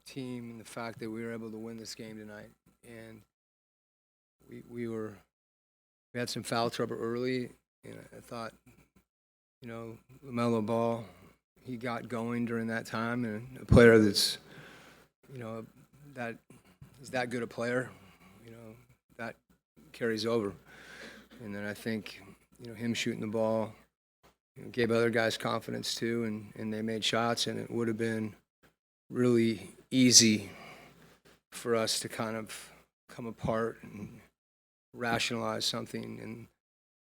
team and the fact that we were able to win this game tonight. And we had some foul trouble early, and I thought, LaMelo Ball, he got going during that time, and a player that's, that is that good a player, that carries over. And then I think, him shooting the ball gave other guys confidence too, and they made shots, and it would have been really easy for us to kind of come apart and rationalize something. And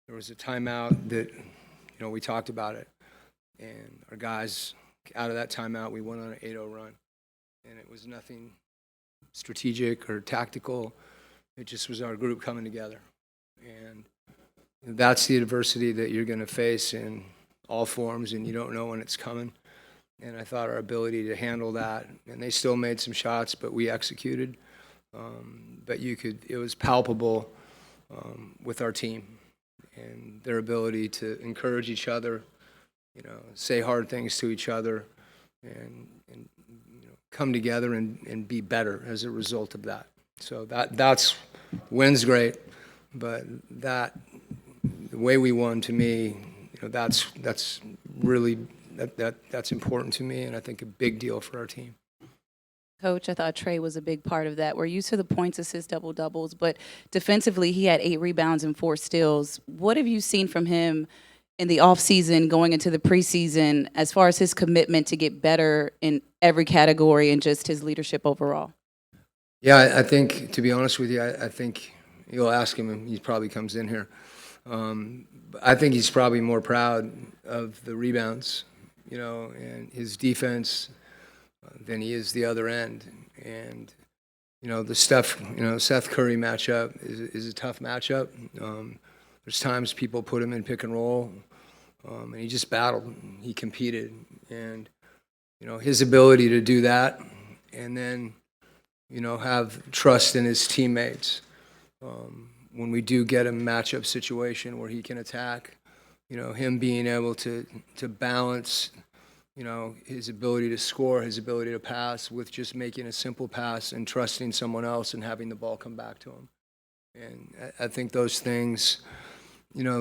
there was a timeout that, we talked about it, and our guys, out of that timeout, we went on an 8-0 run, and it was nothing strategic or tactical. It just was our group coming together. And that's the adversity that you're going to face in all forms, and you don't know when it's coming. And I thought our ability to handle that, and they still made some shots, but we executed. But it was palpable with our team and their ability to encourage each other, say hard things to each other, and come together and be better as a result of that. So that's win's great, but the way we won, to me, that's really that's important to me, and I think a big deal for our team. Coach, I thought Trey was a big part of that. We're used to the points, assists, double-doubles, but defensively he had 8 rebounds and 4 steals. What have you seen from him in the offseason, going into the preseason, as far as his commitment to get better in every category and just his leadership overall? Yeah, I think, to be honest with you, I think you'll ask him, and he probably comes in here. I think he's probably more proud of the rebounds, and his defense than he is the other end. And, the Seth Curry matchup is a tough matchup. There's times people put him in pick and roll, and he just battled. He competed. And, his ability to do that and then, have trust in his teammates. When we do get a matchup situation where he can attack, him being able to balance, his ability to score, his ability to pass with just making a simple pass and trusting someone else and having the ball come back to him. And I think those things,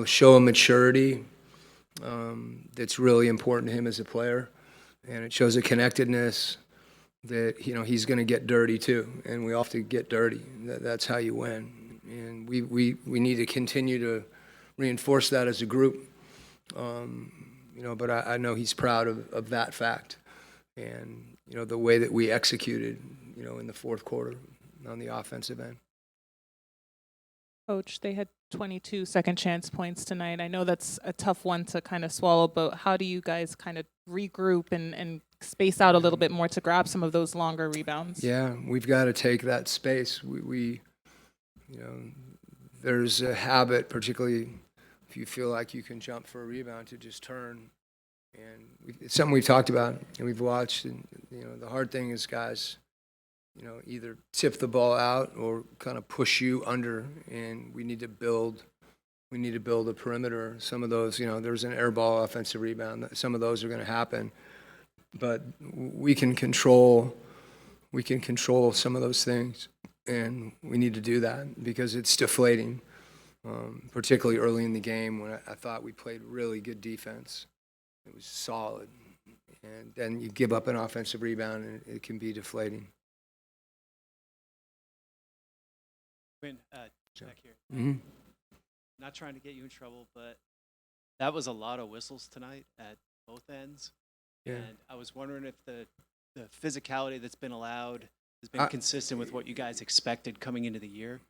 show a maturity that's really important to him as a player. And it shows a connectedness that, he's going to get dirty too. And we all have to get dirty. That's how you win. And we need to continue to reinforce that as a group. But I know he's proud of that fact and, the way that we executed, in the fourth quarter on the offensive end. Coach, they had 22 second chance points tonight. I know that's a tough one to kind of swallow, but how do you guys kind of regroup and space out a little bit more to grab some of those longer rebounds? Yeah, we've got to take that space. We there's a habit, particularly if you feel like you can jump for a rebound, to just turn. And it's something we've talked about and we've watched. And, the hard thing is guys, either tip the ball out or kind of push you under, and we need to build a perimeter. Some of those, there's an air ball offensive rebound. Some of those are going to happen, but we can control some of those things, and we need to do that because it's deflating, particularly early in the game when I thought we played really good defense. It was solid, and then you give up an offensive rebound, and it can be deflating. Quinn, back here. Mm-hmm. Not trying to get you in trouble, but that was a lot of whistles tonight at both ends. Yeah. And I was wondering if the physicality that's been allowed has been consistent with what you guys expected coming into the year.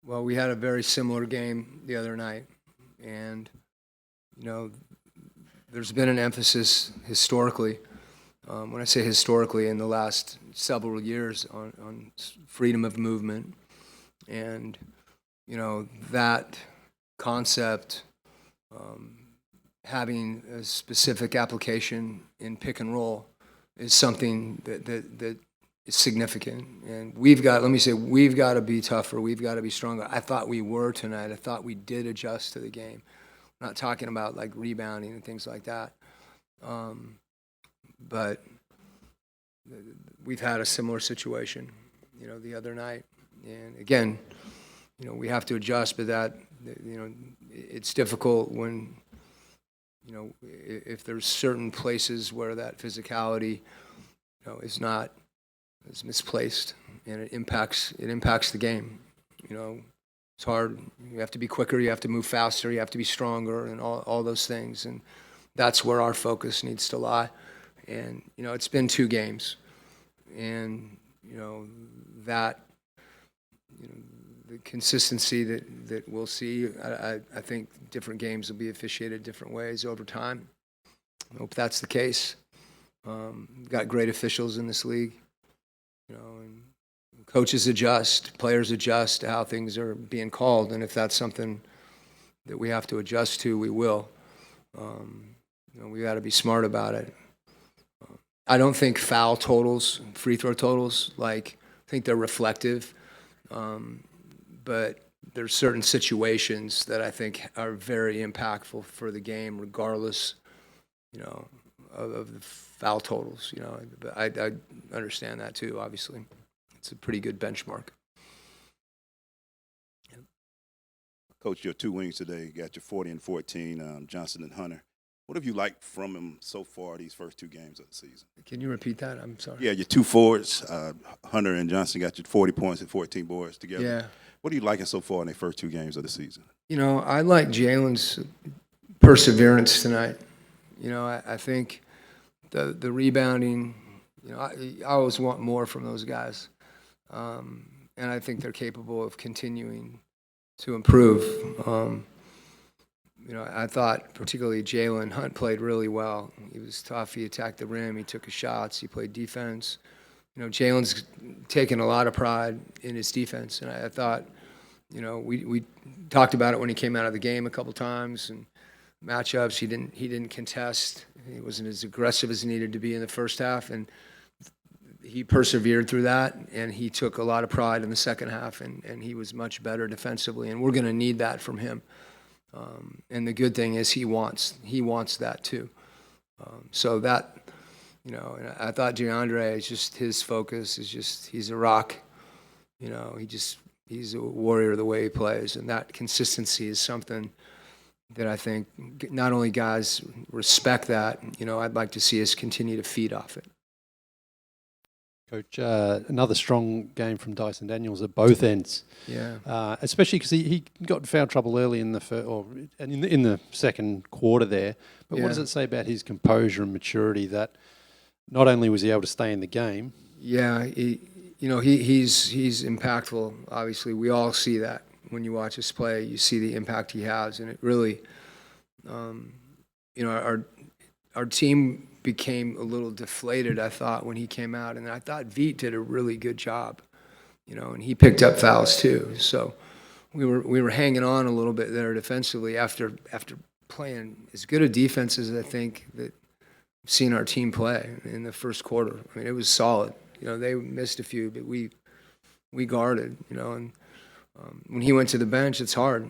Well, we had a very similar game the other night, and there's been an emphasis historically, when I say historically, in the last several years on freedom of movement. And, that concept, having a specific application in pick and roll is something that is significant. And we've got to be tougher. We've got to be stronger. I thought we were tonight. I thought we did adjust to the game. I'm not talking about like rebounding and things like that. But we've had a similar situation, the other night. And again, we have to adjust, but it's difficult when, if there's certain places where that physicality, is misplaced, and it impacts the game. It's hard. You have to be quicker. You have to move faster. You have to be stronger, and all those things. And that's where our focus needs to lie. And it's been 2 games, and that the consistency that we'll see. I think different games will be officiated different ways over time. I hope that's the case. We've got great officials in this league, and coaches adjust, players adjust to how things are being called, and if that's something that we have to adjust to, we will. We got to be smart about it. I don't think foul totals, free throw totals, I think they're reflective, but there's certain situations that I think are very impactful for the game, regardless, of the foul totals. But I understand that too. Obviously, it's a pretty good benchmark. Coach, your 2 wings today got you 40 and 14, Johnson and Hunter. What have you liked from him so far these first 2 games of the season? Can you repeat that? I'm sorry. Yeah, your 2 forwards, Hunter and Johnson, got you 40 points and 14 boards together. Yeah. What are you liking so far in the first 2 games of the season? I like Jalen's perseverance tonight. I think the rebounding, I always want more from those guys. And I think they're capable of continuing to improve. I thought particularly Jalen Hunt played really well. He was tough. He attacked the rim. He took his shots. He played defense. Jalen's taken a lot of pride in his defense, and I thought, we talked about it when he came out of the game a couple times, and matchups. He didn't contest. He wasn't as aggressive as he needed to be in the first half, and he persevered through that, and he took a lot of pride in the second half, and he was much better defensively, and we're going to need that from him. And the good thing is he wants that too. So that, and I thought DeAndre is just, his focus is just, he's a rock. He's a warrior the way he plays, and that consistency is something that I think not only guys respect that, I'd like to see us continue to feed off it. Coach, another strong game from Dyson Daniels at both ends. Yeah. Especially because he got in foul trouble early in in the second quarter there. But what does it say about his composure and maturity that not only was he able to stay in the game? Yeah, he's impactful. Obviously, we all see that when you watch us play. You see the impact he has, and it really, our team became a little deflated, I thought, when he came out, and I thought Veet did a really good job, and he picked up fouls too. So we were hanging on a little bit there defensively after playing as good a defense as I think that I've seen our team play in the first quarter. I mean, it was solid. They missed a few, but we guarded. And when he went to the bench, it's hard.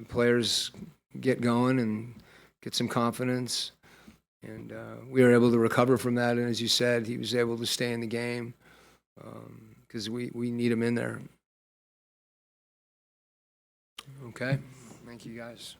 Players get going and get some confidence. And we were able to recover from that. And as you said, he was able to stay in the game because we need him in there. Okay. Thank you, guys.